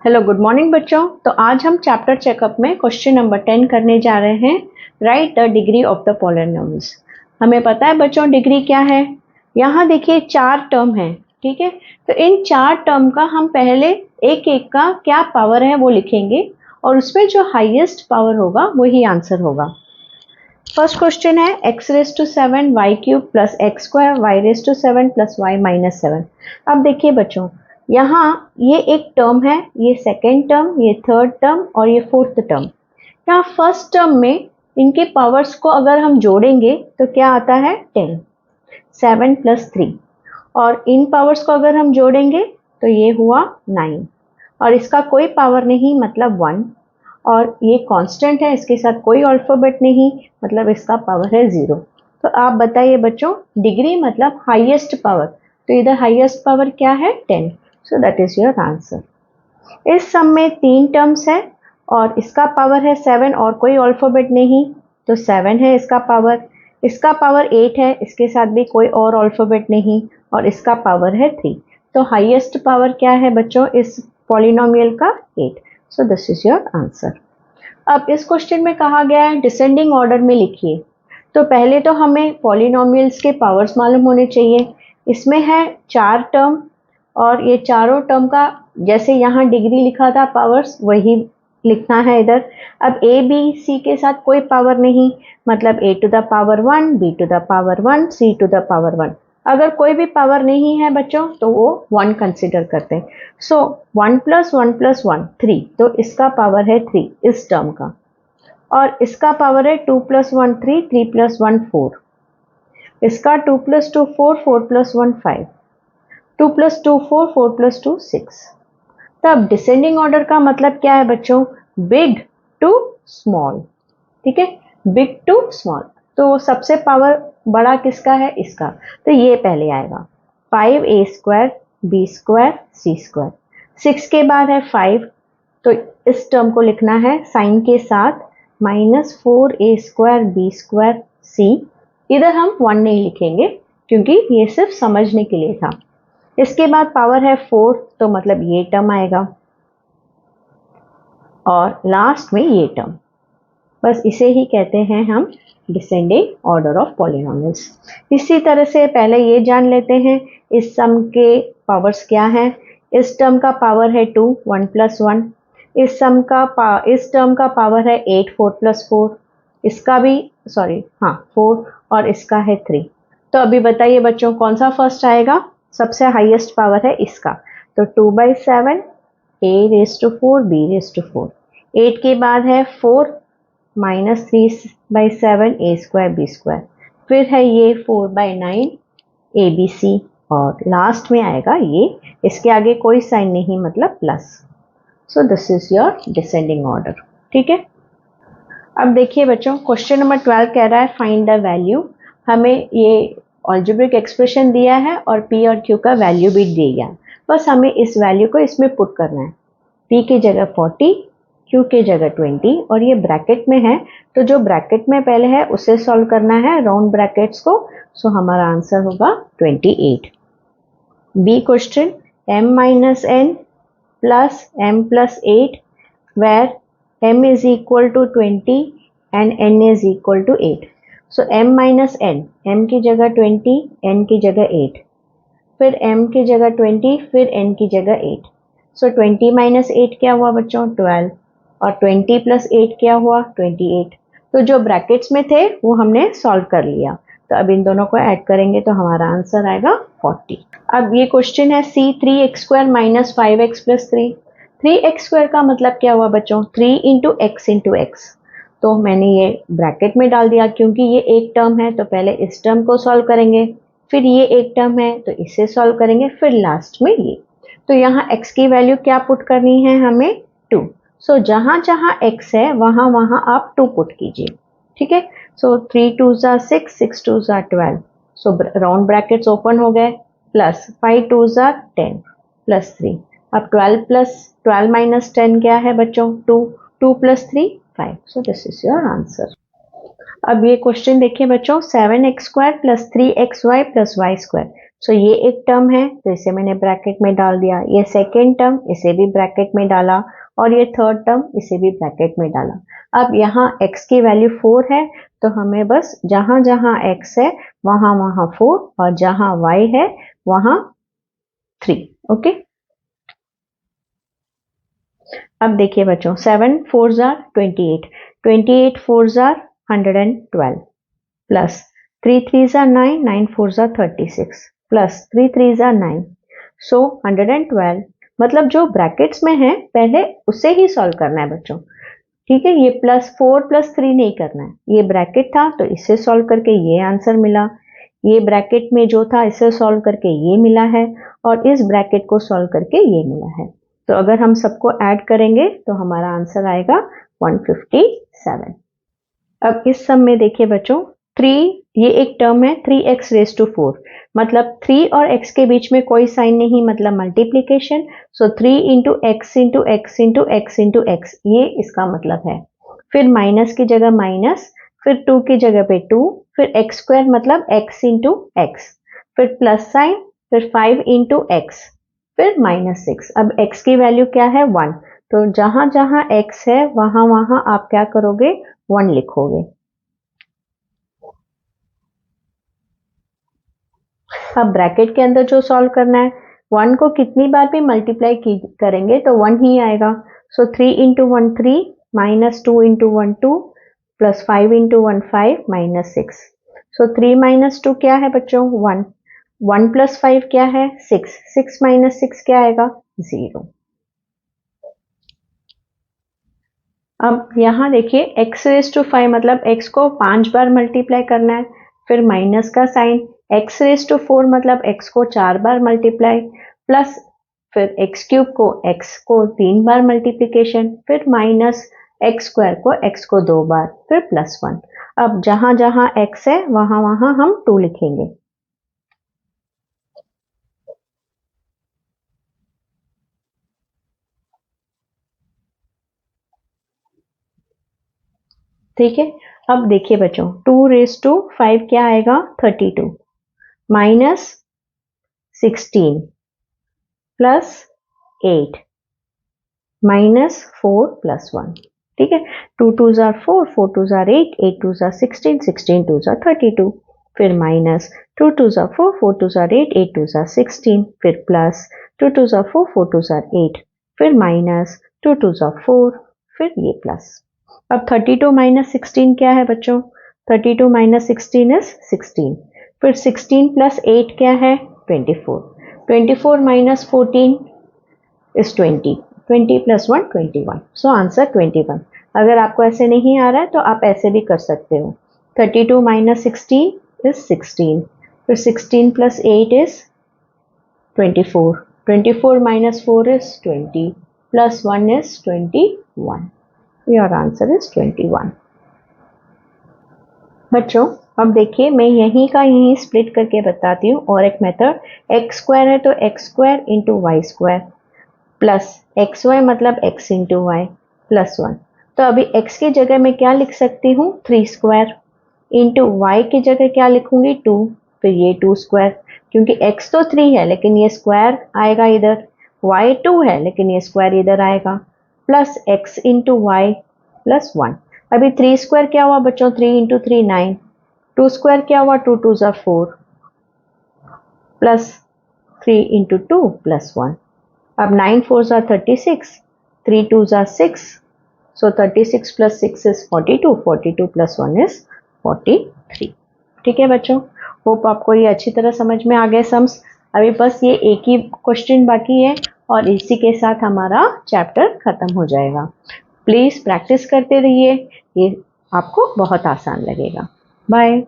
Hello good morning बच्चों। तो आज हम चैप्टर चेकअप में क्वेश्चन नंबर 10 करने जा रहे हैं। Right the degree of the polynomials. हमें पता है बच्चों डिग्री क्या है। यहाँ देखिए 4 टर्म है, ठीक है। तो इन 4 टर्म का हम पहले एक एक का क्या पावर है वो लिखेंगे और उसमें जो हाईएस्ट पावर होगा वही आंसर होगा। फर्स्ट क्वेश्चन है x raise to 7 y cube plus x square y raise to 7 plus y minus 7। अब देखिए बच्चों, यहाँ ये एक टर्म है, ये सेकेंड टर्म, ये थर्ड टर्म और ये फोर्थ टर्म। यहाँ फर्स्ट टर्म में इनके पावर्स को अगर हम जोड़ेंगे तो क्या आता है 10, 7 प्लस 3, और इन पावर्स को अगर हम जोड़ेंगे तो ये हुआ 9 और इसका कोई पावर नहीं मतलब 1, और ये कांस्टेंट है, इसके साथ कोई अल्फाबेट नहीं मतलब इसका पावर है 0। तो आप बताइए बच्चों डिग्री मतलब हाईएस्ट पावर, तो इधर हाईएस्ट पावर क्या है 10। So that is your answer. इस सम में 3 टर्म्स है और इसका पावर है 7 और कोई अल्फाबेट नहीं, तो 7 है इसका पावर 8 है, इसके साथ भी कोई और अल्फाबेट नहीं और इसका पावर है 3। तो हाईएस्ट पावर क्या है बच्चों इस पॉलिनोमियल का 8। सो दिस इज योर आंसर। अब इस क्वेश्चन में कहा गया है डिसेंडिंग ऑर्डर में लिखिए। तो पहले तो हमें पॉलिनोमियल्स के पावर्स मालूम होने चाहिए। इसमें है 4 टर्म और ये चारों टर्म का जैसे यहाँ डिग्री लिखा था पावर्स वही लिखना है इधर। अब a b c के साथ कोई पावर नहीं मतलब a to the power 1, b to the power 1, c to the power 1। अगर कोई भी पावर नहीं है बच्चों तो वो 1 कंसिडर करते हैं। सो 1 प्लस 1 प्लस 1 3, तो इसका पावर है 3 इस टर्म का, और इसका पावर है 2 प्लस 1 3, 3 प्लस 1 4, इसका 2 प्लस 2 4, 4 प्लस 1 5, 2 प्लस 2 4, 4 प्लस 2 6। तब डिसेंडिंग ऑर्डर का मतलब क्या है बच्चों, बिग टू स्मॉल, ठीक है, बिग टू स्मॉल। तो सबसे पावर बड़ा किसका है, इसका, तो ये पहले आएगा 5a square b square c square. 6 के बाद है 5, तो इस टर्म को लिखना है साइन के साथ minus 4a square b square c। इधर हम 1 नहीं लिखेंगे क्योंकि ये सिर्फ समझने के लिए था। इसके बाद पावर है 4, तो मतलब ये टर्म आएगा और लास्ट में ये टर्म। बस इसे ही कहते हैं हम डिसेंडिंग ऑर्डर ऑफ पॉलिनोमियल्स। इसी तरह से पहले ये जान लेते हैं इस सम के पावर्स क्या हैं। इस टर्म का पावर है 2, 1 प्लस 1। इस टर्म का पावर है 8, 4 प्लस 4, इसका भी 4 और इसका है 3। तो अभी बताइए बच्चों कौन सा फर्स्ट आएगा, सबसे हाईएस्ट पावर है इसका, तो 2/7 a raise to 4 b raise to 4। 8 के बाद है 4 minus 3/7 a square b square, फिर है ये 4/9 abc और लास्ट में आएगा ये, इसके आगे कोई साइन नहीं मतलब plus. So this is your descending order, ठीक है। अब देखिए बच्चों क्वेश्चन नंबर 12 कह रहा है फाइंड द वैल्यू। हमें ये अलजेब्रिक एक्सप्रेशन दिया है और p और q का वैल्यू भी दिया है, बस हमें इस वैल्यू को इसमें पुट करना है। p की जगह 40, q की जगह 20 और ये ब्रैकेट में है, तो जो ब्रैकेट में पहले है उसे सॉल्व करना है राउंड ब्रैकेट्स को। सो हमारा आंसर होगा 28। B question m minus n plus m plus 8 where m is equal to 20 and n is equal to 8। So m minus n, m की जगह 20, n की जगह 8, फिर m की जगह 20, फिर n की जगह 8। सो 20 माइनस 8 क्या हुआ बच्चों 12, और 20 प्लस 8 क्या हुआ 28। तो जो ब्रैकेट्स में थे वो हमने सॉल्व कर लिया, तो अब इन दोनों को ऐड करेंगे तो हमारा आंसर आएगा 40। अब ये क्वेश्चन है c 3x square minus 5x plus 3। 3x square का मतलब क्या हुआ बच्चों 3 इंटू x, तो मैंने ये ब्रैकेट में डाल दिया क्योंकि ये एक टर्म है, तो पहले इस टर्म को सॉल्व करेंगे, फिर ये एक टर्म है तो इसे सॉल्व करेंगे, फिर लास्ट में ये। तो यहाँ x की वैल्यू क्या पुट करनी है हमें 2। सो जहाँ जहाँ x है वहाँ वहाँ आप 2 पुट कीजिए, ठीक है। सो 3 2 ज़ा 6, 6 2 ज़ा 12, सो राउंड ब्रैकेट्स ओपन हो गए, प्लस 5 2 ज़ा 10 प्लस 3। अब 12 माइनस 10 क्या है बच्चों 2, 2 plus 3 5। So this is your answer. अब ये क्वेश्चन देखिए बच्चों 7x square plus 3xy plus y square. So ये एक टर्म है तो इसे मैंने ब्रैकेट में डाल दिया, ये सेकेंड टर्म इसे भी ब्रैकेट में डाला और ये थर्ड टर्म इसे भी ब्रैकेट में डाला। अब यहाँ x की वैल्यू 4 है तो हमें बस जहां जहां x है वहां वहां 4 और जहां y है वहां 3। ओके, अब देखिए बच्चों 7 4 jar 28, 28 4 jar 112 plus 3 3 jar 9, 9 4 jar 36 plus 3 3 jar 9, सो 112 मतलब जो ब्रैकेट्स में है पहले उसे ही सॉल्व करना है बच्चों। ठीक है, ये +4 +3 नहीं करना है, ये ब्रैकेट था तो इससे सॉल्व करके ये आंसर मिला, ये ब्रैकेट में जो था इसे सॉल्व करके ये मिला है और इस ब्रैकेट को सॉल्व करके ये मिला है। तो अगर हम सबको ऐड करेंगे तो हमारा आंसर आएगा 157। अब इस सम में देखिए बच्चों 3, ये एक टर्म है 3x रेज टू 4, मतलब 3 और x के बीच में कोई साइन नहीं, मतलब मल्टीप्लीकेशन। सो 3 into x into x into x into x, ये इसका मतलब है। फिर माइनस की जगह माइनस, फिर 2 की जगह पे 2, फिर x स्क्वायर मतलब x इंटू एक्स, फिर प्लस साइन, फिर 5 इंटू एक्स, फिर -6। अब x की वैल्यू क्या है 1, तो जहां जहां x है वहां वहां आप क्या करोगे 1 लिखोगे। अब ब्रैकेट के अंदर जो सॉल्व करना है 1 को कितनी बार भी मल्टीप्लाई करेंगे तो 1 ही आएगा। सो 3 इंटू 1 3, -2 इंटू 1 2, प्लस 5 इंटू 1 5, -6। सो 3 - 2 क्या है बच्चों 1, 1 + 5 क्या है 6, 6 - 6 क्या आएगा 0। अब यहाँ देखिए x⁵ मतलब x को 5 बार मल्टीप्लाई करना है, फिर माइनस का साइन, x⁴ मतलब x को 4 बार मल्टीप्लाई, प्लस फिर x³ को x को 3 बार मल्टीप्लिकेशन, फिर माइनस x² को x को 2 बार, फिर +1। अब जहां जहां x है वहां वहां हम 2 लिखेंगे। ठीक है, अब देखिए बच्चों 2⁵ क्या आएगा 32, माइनस 16 प्लस 8 -4 + 1। ठीक है, 2 2 जार 4, 4 2 जार 8, 8 2 जार 16, 16 2 जार 32, फिर माइनस 2 2 जार 4, 4 2 जार 8, 8 2 जार 16, फिर प्लस 2 2 जार 4, 4 2 जार 8, फिर माइनस 2 2 जार 4, फिर ये प्लस। अब 32 - 16 क्या है बच्चों, 32 - 16 इज 16, फिर 16 + 8 क्या है 24, 24 - 14 इज 20, 20 + 1 21, सो आंसर 21। अगर आपको ऐसे नहीं आ रहा है तो आप ऐसे भी कर सकते हो, 32 - 16 इज 16, फिर 16 + 8 is 24, 24 - 4 is 20, plus 1 is 21। Your answer is 21। बच्चों अब देखिए मैं यहीं का यहीं स्प्लिट करके बताती हूँ और एक मेथड, x² है तो x² into y² plus xy मतलब x इंटू वाई प्लस 1। तो अभी x की जगह मैं क्या लिख सकती हूँ 3² इंटू वाई की जगह क्या लिखूंगी 2, फिर ये 2², क्योंकि x तो 3 है लेकिन ये स्क्वायर आएगा इधर, y 2 है लेकिन ये स्क्वायर इधर आएगा, plus x into y plus 1। अभी 3² क्या हुआ बच्चों 3 इंटू 3 9, 2² क्या हुआ 2 2 ज़ा 4 प्लस 3 इंटू 2 प्लस 1। अब 9 4 ज़ा 36, 3 2 ज़ा 6, सो 36 + 6 इज 42, 42 + 1 इज 43। ठीक है बच्चों, होप आपको ये अच्छी तरह समझ में आ गए सम्स। अभी बस ये एक ही क्वेश्चन बाकी है और इसी के साथ हमारा चैप्टर खत्म हो जाएगा। प्लीज़ प्रैक्टिस करते रहिए, ये आपको बहुत आसान लगेगा। बाय।